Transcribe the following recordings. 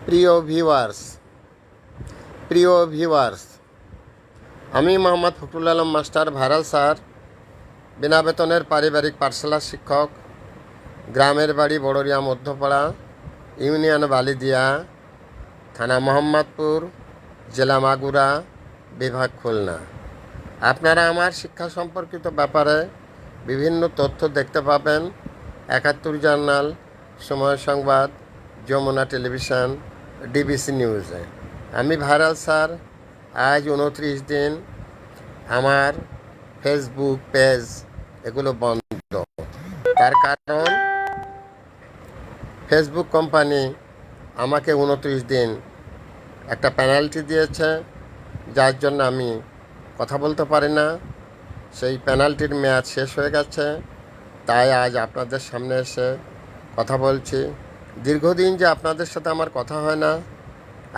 প্রিয় ভিউয়ার্স, আমি Mohammad Fakhrul Alam master viral sir, বিনা বেতনের পারিবারিক পাঠশালার শিক্ষক, গ্রামের বাড়ি বড়রিয়া মধ্যপাড়া, ইউনিয়ন বালিদিয়া, থানা মোহাম্মদপুর, জেলা মাগুরা, বিভাগ খুলনা। আপনারা আমার শিক্ষা সম্পর্কিত ব্যাপারে বিভিন্ন তথ্য দেখতে পাবেন ৭১ জার্নাল, সময় সংবাদ, যমুনা টেলিভিশন, ডিবিসি নিউজে। আমি ভাইরাল স্যার, আজ ২৯ দিন আমার ফেসবুক পেজ এগুলো বন্ধ। তার কারণ ফেসবুক কোম্পানি আমাকে ২৯ দিন একটা পেনাল্টি দিয়েছে, যার জন্য আমি কথা বলতে পারি না। সেই পেনাল্টির মেয়াদ শেষ হয়ে গেছে, তাই আজ আপনাদের সামনে এসে কথা বলছি। দীর্ঘদিন যে আপনাদের সাথে আমার কথা হয় না,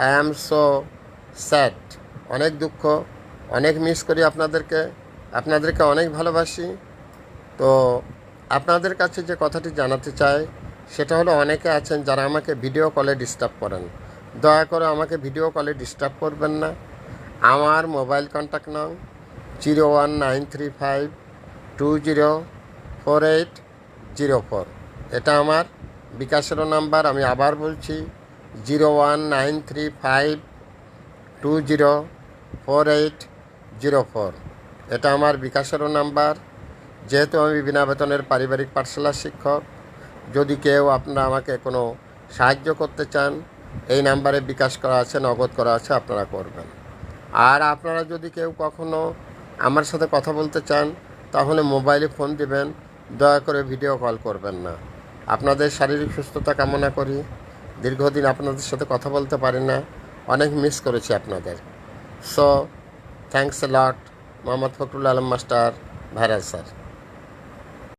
আই অ্যাম সো স্যাড, অনেক দুঃখ, অনেক মিস করি আপনাদেরকে অনেক ভালোবাসি। তো আপনাদের কাছে যে কথাটি জানাতে চাই সেটা হলো, অনেকে আছেন যারা আমাকে ভিডিও কলে ডিস্টার্ব করেন। দয়া করে আমাকে ভিডিও কলে ডিস্টার্ব করবেন না। আমার মোবাইল কন্ট্যাক্ট নাও 01935204804। এটা আমার বিকাশেরও নাম্বার। আমি আবার বলছি 01935204804। এটা আমার বিকাশেরও নাম্বার। যেহেতু আমি বিনা বেতনের পারিবারিক পাঠশালার শিক্ষক, যদি কেউ আপনারা আমাকে কোনো সাহায্য করতে চান, এই নাম্বারে বিকাশ করা আছে, নগদ করা আছে, আপনারা করবেন। আর আপনারা যদি কেউ কখনো আমার সাথে কথা বলতে চান, তাহলে মোবাইলে ফোন দিবেন, দয়া করে ভিডিও কল করবেন না। আপনাদের শারীরিক সুস্থতা কামনা করি। দীর্ঘদিন আপনাদের সাথে কথা বলতে পারি না, অনেক মিস করেছি আপনাদের। So thanks a lot. Mohammad Fakhrul Alam master, viral sir.